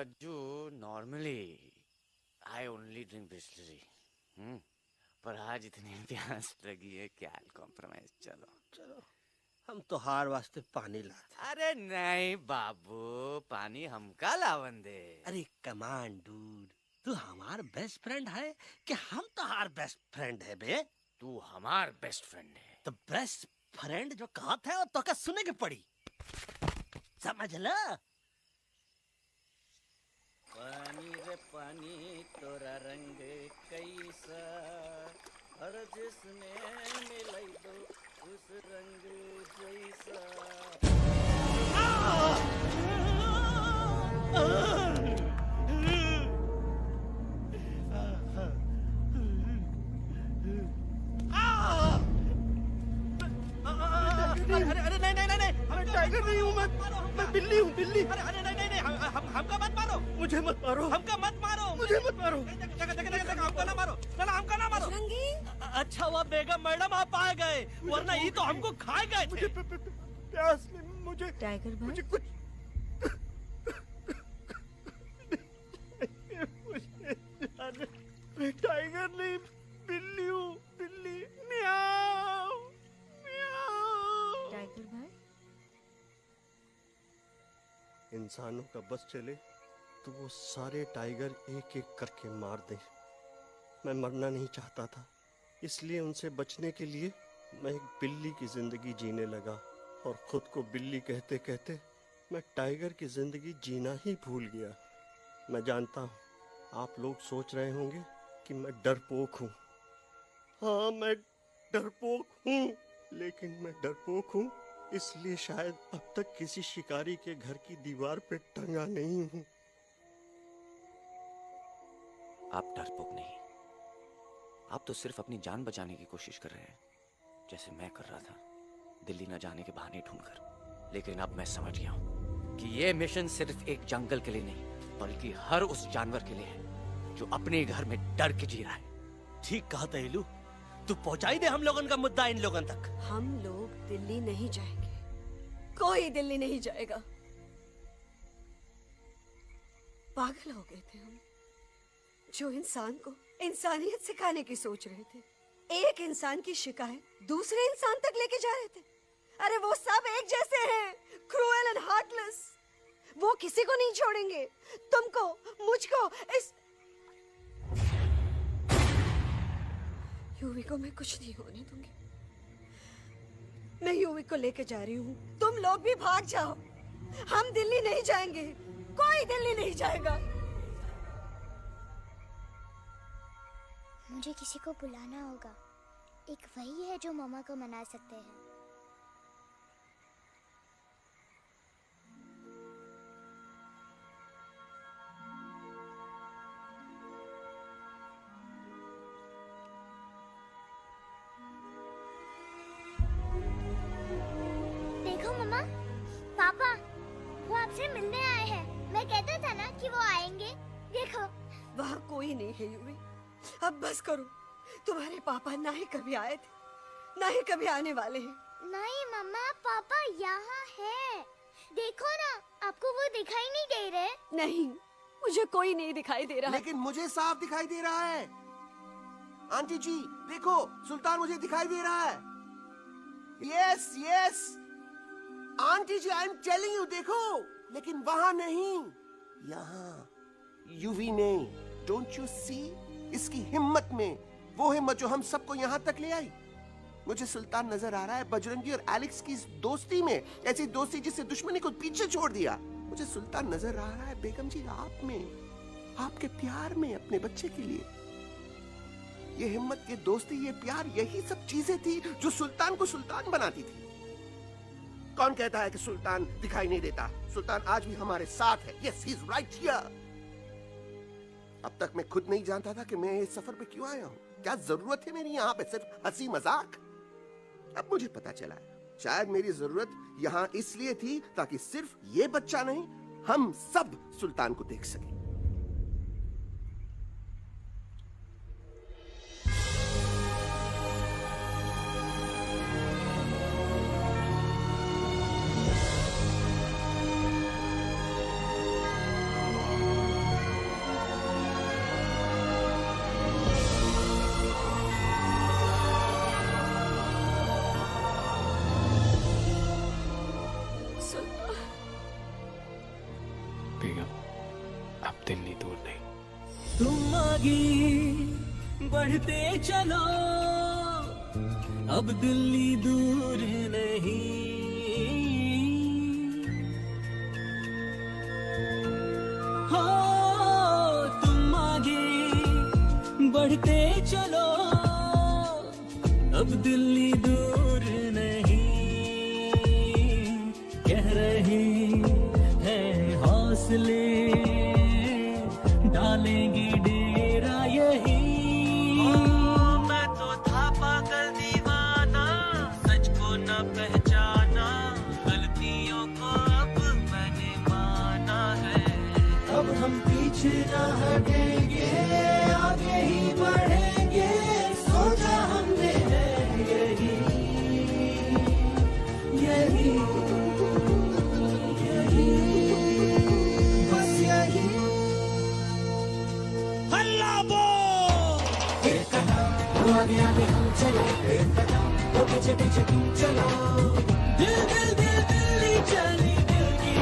Rajju, normally I only drink Bisleri, पर आज इतनी प्यास लगी है क्या कॉम्प्रोमाइज। चलो चलो, हम तो हार वास्ते पानी लाते। अरे नहीं बाबू, पानी हमका लावन दे। अरे कमान डूड, तू हमार बेस्ट फ्रेंड है कि हम तो हार बेस्ट फ्रेंड है बे। तू हमार बेस्ट फ्रेंड है। तो बेस्ट फ्रेंड जो कहत है वो तो का सुने के पड़ी, समझ ला। पानी रे पानी तोरा रंग कैसा, हर जिसमें मिलाई दो उस रंग जैसा। अरे नहीं नहीं नहीं, मैं टाइगर नहीं हूँ, मैं बिल्ली हूँ, बिल्ली। अरे नहीं नहीं नहीं, हमका मत मारो, मुझे मत मारो, हमका मत मारो, मुझे मत मारो, हमका ना मारो, ना हमका ना मारो। अच्छा हुआ बेगम मैडम आप आ गए, वरना ये तो हमको खा गए थे। प्यास नहीं, मुझे टाइगर भाई, मुझे कुछ मैं टाइगर नहीं, बिल्ली हूँ, बिल्ली। म्याऊ म्याऊ। टाइगर भाई, इंसानों का बस चले तो वो सारे टाइगर एक एक करके मार दें। मैं मरना नहीं चाहता था, इसलिए उनसे बचने के लिए मैं एक बिल्ली की जिंदगी जीने लगा, और खुद को बिल्ली कहते कहते मैं टाइगर की जिंदगी जीना ही भूल गया। मैं जानता हूँ आप लोग सोच रहे होंगे कि मैं डरपोक हूँ। हाँ, मैं डरपोक हूँ, लेकिन मैं डरपोक हूँ इसलिए शायद अब तक किसी शिकारी के घर की दीवार पे टंगा नहीं हूँ। आप डरपोक नहीं, आप तो सिर्फ अपनी जान बचाने की कोशिश कर रहे हैं, जैसे मैं कर रहा था दिल्ली न जाने के बहाने ढूंढकर। लेकिन अब मैं समझ गया हूं कि ये मिशन सिर्फ एक जंगल के लिए नहीं, बल्कि हर उस जानवर के लिए है जो अपने घर में डर के जी रहा है। ठीक कहा तैलू, तू पहुंचाई दे हम लोगन का मुद्दा इन लोगन तक। हम लोग दिल्ली नहीं जाएंगे, कोई दिल्ली नहीं जाएगा। पागल हो गए थे हम, जो इंसान को इंसानियत सिखाने की सोच रहे थे, एक इंसान की शिकायत दूसरे इंसान तक लेके जा रहे थे। अरे वो सब एक जैसे हैं, क्रूएल एंड हार्टलेस। वो किसी को नहीं छोड़ेंगे, तुमको, मुझको, इस यूवी को मैं कुछ नहीं होने दूंगी। मैं यूवी को लेके जा रही हूँ, तुम लोग भी भाग जाओ। हम दिल्ली नहीं जाएंगे, कोई दिल्ली नहीं जाएगा। मुझे किसी को बुलाना होगा, एक वही है जो मम्मा को मना सकते हैं। देखो मम्मा, पापा वो आपसे मिलने आए हैं। मैं कहता था ना कि वो आएंगे। देखो वहाँ कोई नहीं है यूवी, अब बस करो। तुम्हारे पापा ना ही कभी आए थे, ना ही कभी आने वाले हैं। नहीं मम्मा, पापा यहाँ है। देखो ना, आपको वो दिखाई नहीं दे रहे? नहीं, मुझे कोई नहीं दिखाई दे रहा। लेकिन मुझे साफ दिखाई दे रहा है। आंटी जी देखो, सुल्तान मुझे दिखाई दे रहा है। Yes yes aunty ji, I am telling you, देखो। लेकिन वहां नहीं, यहाँ यूवी नहीं। डोंट यू सी इसकी हिम्मत में, वो हिम्मत जो हम सबको यहाँ तक ले आई। मुझे सुल्तान नजर आ रहा है बजरंगी और एलेक्स की इस दोस्ती में, ऐसी दोस्ती जिससे दुश्मनी को पीछे छोड़ दिया। मुझे सुल्तान नजर आ रहा है बेगम जी आप में, आपके प्यार में अपने बच्चे के लिए। ये हिम्मत, ये दोस्ती, ये प्यार, यही सब चीजें थी जो सुल्तान को सुल्तान बनाती थी। कौन कहता है कि सुल्तान दिखाई नहीं देता? सुल्तान आज भी हमारे साथ है। Yes, he is right here. अब तक मैं खुद नहीं जानता था कि मैं इस सफर पे क्यों आया हूँ। क्या जरूरत है मेरी यहाँ पे सिर्फ हंसी मजाक? अब मुझे पता चला है, शायद मेरी जरूरत यहाँ इसलिए थी ताकि सिर्फ ये बच्चा नहीं, हम सब सुल्तान को देख सकें। आगे बढ़ते चलो, अब दिल्ली दूर नहीं। हो तुम आगे बढ़ते चलो, अब दिल्ली दूर नहीं। कह रहे हैं हौसले, डालेंगे डेरा यही। मैं तो था पागल दीवाना, सच को न पहचाना, गलतियों को अब मैंने माना है। अब हम पीछे न हटेंगे, आगे ही बढ़ेंगे, सोचा हमने है यही यही यही, बस यही। हल्ला बोल, एक कदम वो आगे आगे हम चले, एक कदम वो पीछे पीछे तुम चलो। दिल दिल दिल दिल्ली चली, दिल की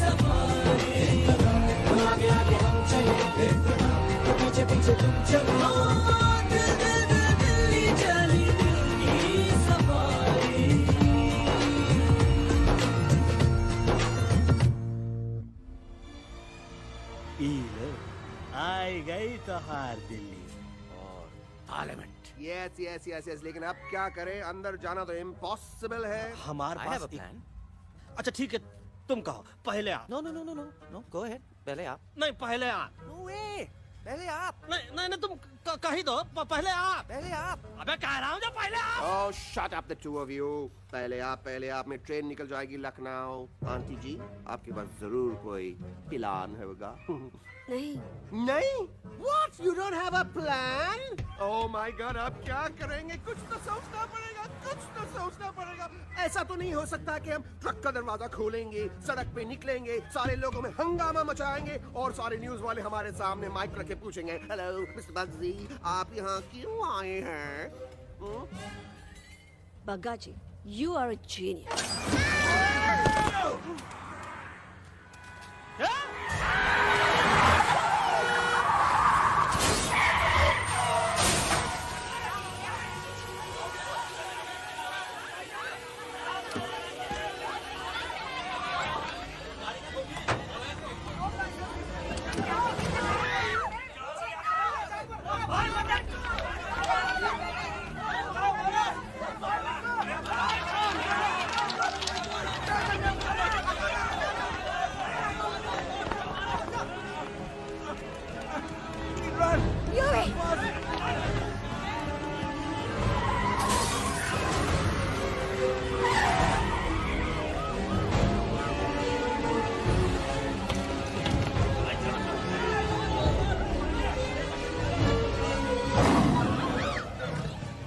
सफारी। एक कदम वो आगे आगे हम चले, एक कदम वो पीछे पीछे तुम चलो। दिल दिल दिल दिल्ली चली, दिल की सफारी। आई गई तोहार दिल्ली और parliament. Yes yes yes yes, लेकिन अब क्या करें, अंदर जाना तो इम्पॉसिबल है। हमारे I have pass a plan. अच्छा ठीक है, तुम कहो पहले आप। No, no, no, no, no, no. Go ahead. पहले आप। नहीं पहले आप। No way. पहले आप। नहीं नहीं नहीं, तुम कह ही दो पहले आप। पहले आप। अबे कह रहा हूँ जो पहले आप। Oh, shut up the two of you. पहले आप में ट्रेन निकल जाएगी लखनऊ। आंटी जी, आपके पास जरूर कोई प्लान होगा। नहीं, नहीं? What? You don't have a plan? Oh my God, आप क्या करेंगे? कुछ तो सोचना पड़ेगा, कुछ तो सोचना पड़ेगा। ऐसा तो नहीं हो सकता कि हम ट्रक का दरवाजा खोलेंगे, सड़क पे निकलेंगे, सारे लोगों में हंगामा मचाएंगे और सारे न्यूज वाले हमारे सामने माइक रख के पूछेंगे, हेलो मिस्टर बग्जी, आप यहाँ क्यों आए हैं? बग्गा जी, you are a genius.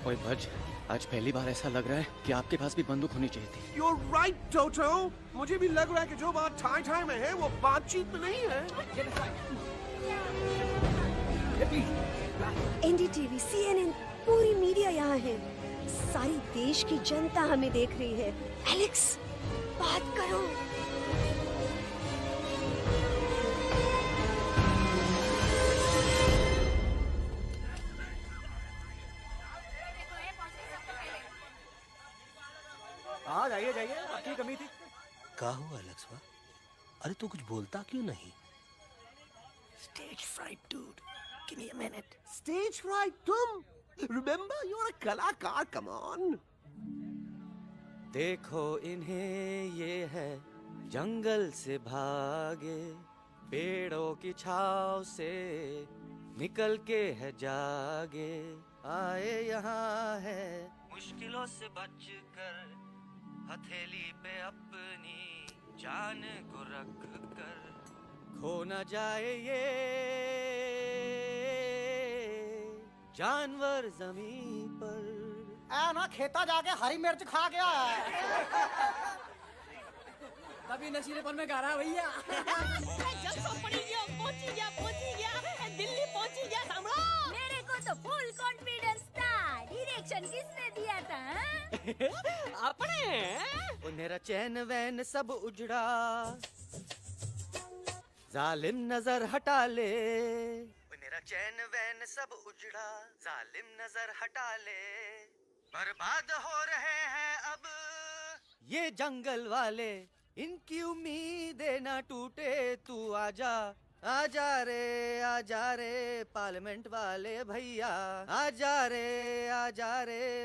ओए बज, आज पहली बार ऐसा लग रहा है कि आपके पास भी बंदूक होनी चाहिए थी। You're right, Toto. मुझे भी लग रहा है कि जो बात ठाई ठाई में है वो बातचीत में नहीं है। NDTV, CNN, पूरी मीडिया यहाँ है। सारी देश की जनता हमें देख रही है। एलेक्स, बात करो। हाँ जाइए जाइए, आपकी कमी थी। क्या हुआ लक्ष्मण? अरे तू कुछ बोलता क्यों नहीं? Stage fright, dude. Give me a minute. Stage fright, तुम? Remember, you're a कलाकार. Come on. देखो इन्हें, ये है जंगल से भागे, पेड़ों की छाव से निकल के है जागे, आए यहाँ है मुश्किलों से बचकर, हथेली पे अपनी जान को रख कर, खो न जाए ये जानवर जमीन पर। ना खेता जाके हरी मिर्च खा गया है। कभी नशीलेपन में गा रहा है भैया। जब सब पड़ी गया, पहुंची गया, दिल्ली पहुंची गया सामरा। मेरे को तो फुल कॉन्फिडेंस था। डायरेक्शन किसने दिया था? अपने वो मेरा चैन वैन सब उजड़ा, जालिम नजर हटा ले, वो मेरा मेरा चैन वैन सब उजड़ा, जालिम नजर हटा ले, बर्बाद हो रहे हैं अब ये जंगल वाले, इनकी उम्मीदें ना टूटे, तू आजा आजा रे पार्लियामेंट वाले भैया, आजा रे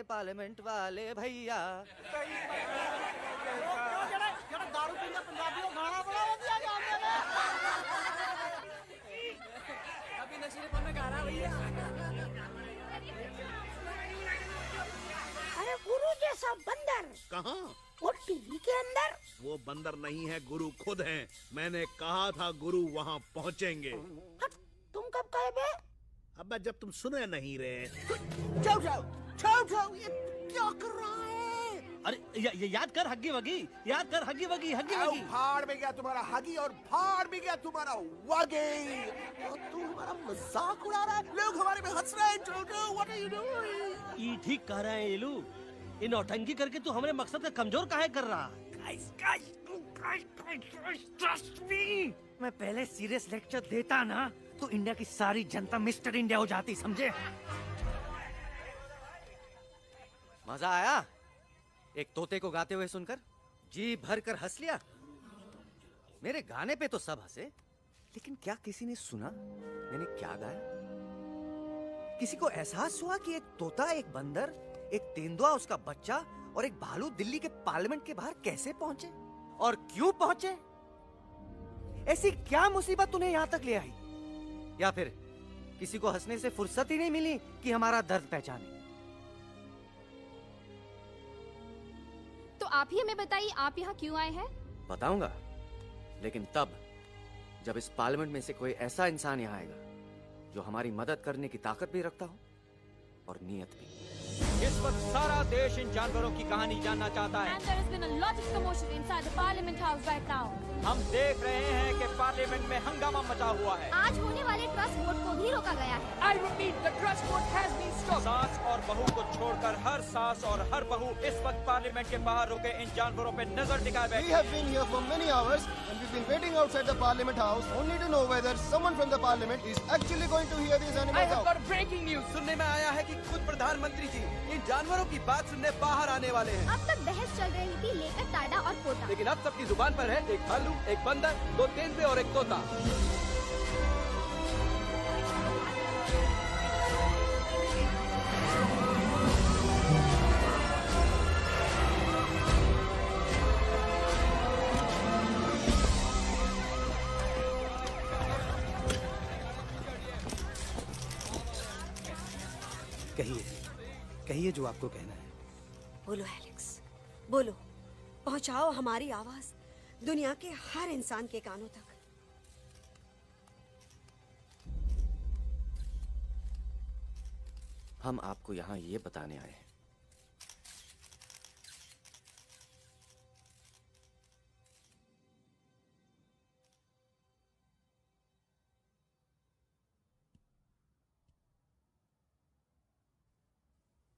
पार्लियामेंट वाले भैया। दारू पीने पंजाबी को गाना बड़ा दिया अभी नशीलेपन में गा रहा भैया। अरे गुरु जैसा बंदर कहाँ? वो टीवी के अंदर। वो बंदर नहीं है, गुरु खुद हैं। मैंने कहा था गुरु वहाँ पहुँचेंगे। तुम कब कहे बे? अब जब तुम सुने नहीं रहे। छाओ, ये क्या कर रहा है? अरे याद कर हग्गी वगी, याद कर हग्गी वगी। भाड़ में गया तुम्हारा हगी और भाड़ में गया तुम्हारा वगी। और तू हमारा मजाक उड़ा रहा है, लोग हमारे में हंस रहे हैं। What are you doing? ये ठीक कह रहे हैं इलू, ये नौटंकी करके तू हमारे मकसद का कमजोर काहे कर रहा? मैं पहले सीरियस लेक्चर देता ना तो इंडिया की सारी जनता मिस्टर इंडिया हो जाती, समझे? मजा आया एक तोते को गाते हुए सुनकर? जी भर कर हंस लिया। मेरे गाने पे तो सब हंसे, लेकिन क्या किसी ने सुना मैंने क्या गाया? किसी को एहसास हुआ कि एक तोता, एक बंदर, एक तेंदुआ, उसका बच्चा और एक भालू दिल्ली के पार्लियामेंट के बाहर कैसे पहुंचे और क्यों पहुंचे? ऐसी क्या मुसीबत उन्हें यहां तक ले आई? या फिर किसी को हंसने से फुर्सत ही नहीं मिली कि हमारा दर्द पहचाने? तो आप ही हमें बताइए, आप यहाँ क्यों आए हैं? बताऊंगा, लेकिन तब जब इस पार्लियामेंट में से कोई ऐसा इंसान यहाँ आएगा जो हमारी मदद करने की ताकत भी रखता हो और नीयत भी। इस वक्त सारा देश इन जानवरों की कहानी जानना चाहता है। And there has been a lot of commotion inside the Parliament House right now. हम देख रहे हैं कि पार्लियामेंट में हंगामा मचा हुआ है। आज होने वाले ट्रस्ट वोट को भी रोका गया है। I repeat, the trust vote has been stopped. सास और बहू को छोड़कर हर सास और हर बहू इस वक्त पार्लियामेंट के बाहर रुके इन जानवरों पे नजर टिकाए बैठे। We have been here for many hours and we've been waiting outside the Parliament House only to know whether someone from the Parliament is actually going to hear these animals out. I have got breaking news. सुनने में आया है कि खुद प्रधानमंत्री जी इन जानवरों की बात सुनने बाहर आने वाले हैं। अब तक बहस चल रही थी लेकर टाडा और पोता, लेकिन अब सबकी जुबान पर है एक भालू, एक बंदर, दो तेंदुए और एक तोता। कहिए जो आपको कहना है। बोलो एलेक्स, बोलो, पहुंचाओ हमारी आवाज दुनिया के हर इंसान के कानों तक। हम आपको यहाँ ये बताने आए हैं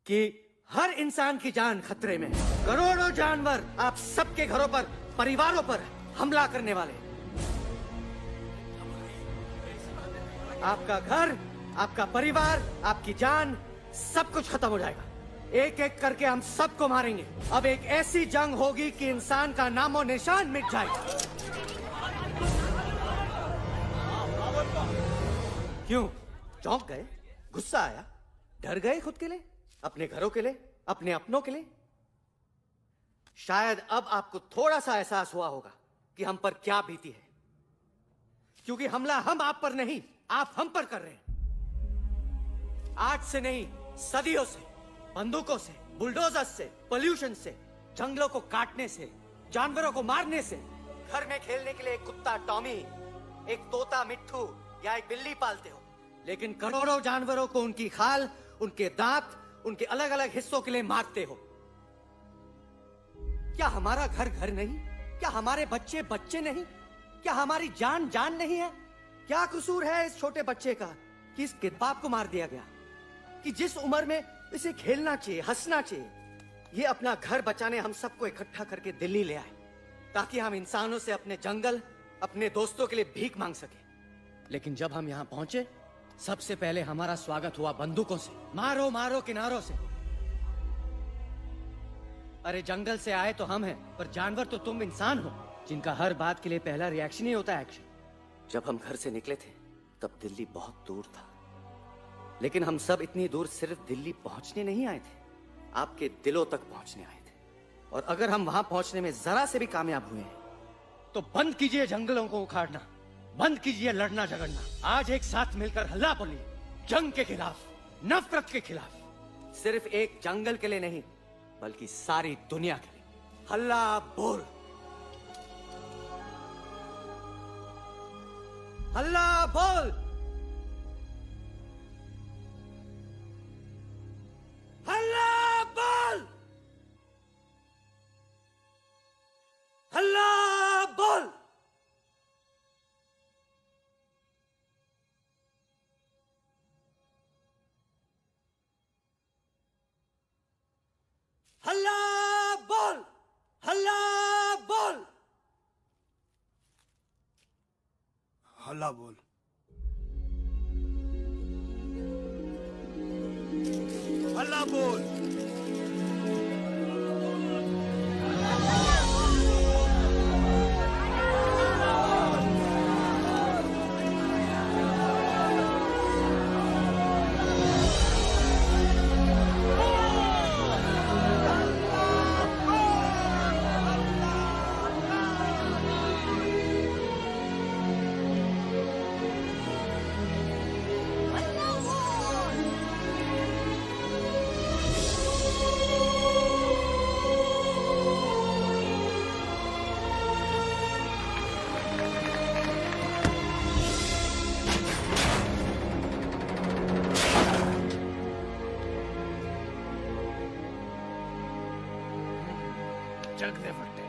कि हर इंसान की जान खतरे में है। करोड़ों जानवर आप सबके घरों पर, परिवारों पर हमला करने वाले। आपका घर, आपका परिवार, आपकी जान, सब कुछ खत्म हो जाएगा। एक एक करके हम सबको मारेंगे। अब एक ऐसी जंग होगी कि इंसान का नामो निशान मिट जाएगा। क्यों? चौंक गए? गुस्सा आया? डर गए खुद के लिए, अपने घरों के लिए, अपने अपनों के लिए? शायद अब आपको थोड़ा सा एहसास हुआ होगा कि हम पर क्या बीती है, क्योंकि हमला हम आप पर नहीं, आप हम पर कर रहे हैं। आज से नहीं, सदियों से, बंदूकों से, बुलडोजर से, पोल्यूशन से, जंगलों को काटने से, जानवरों को मारने से। घर में खेलने के लिए एक कुत्ता टॉमी, एक तोता मिट्ठू या एक बिल्ली पालते हो, लेकिन करोड़ों जानवरों को उनकी खाल, उनके दांत, उनके अलग अलग हिस्सों के लिए मारते हो। क्या हमारा घर घर नहीं? क्या हमारे बच्चे बच्चे नहीं? क्या हमारी जान जान नहीं है? क्या कसूर है इस छोटे बच्चे का कि इसके बाप को मार दिया गया, कि जिस उम्र में इसे खेलना चाहिए, हंसना चाहिए? ये अपना घर बचाने हम सबको इकट्ठा करके दिल्ली ले आए ताकि हम इंसानों से अपने जंगल, अपने दोस्तों के लिए भीख मांग सके। लेकिन जब हम यहाँ पहुंचे सबसे पहले हमारा स्वागत हुआ बंदूकों से, मारो मारो किनारों से। अरे जंगल से आए तो हम हैं, पर जानवर तो तुम इंसान हो, जिनका हर बात के लिए पहला रिएक्शन ही होता है एक्शन। जब हम घर से निकले थे तब दिल्ली बहुत दूर था, लेकिन हम सब इतनी दूर सिर्फ दिल्ली पहुंचने नहीं आए थे, आपके दिलों तक पहुंचने आए थे। और अगर हम वहां पहुंचने में जरा से भी कामयाब हुए हैं तो बंद कीजिए जंगलों को उखाड़ना, बंद कीजिए लड़ना झगड़ना। आज एक साथ मिलकर हल्ला बोलिए, जंग के खिलाफ, नफरत के खिलाफ। सिर्फ एक जंगल के लिए नहीं, बल्कि सारी दुनिया के लिए। हल्ला बोल, हल्ला बोल, हल्ला बोल, हल्ला बोल। हल्ला बोल, हल्ला बोल, हल्ला बोल। हल्ला बोल। जग दे फट्टे।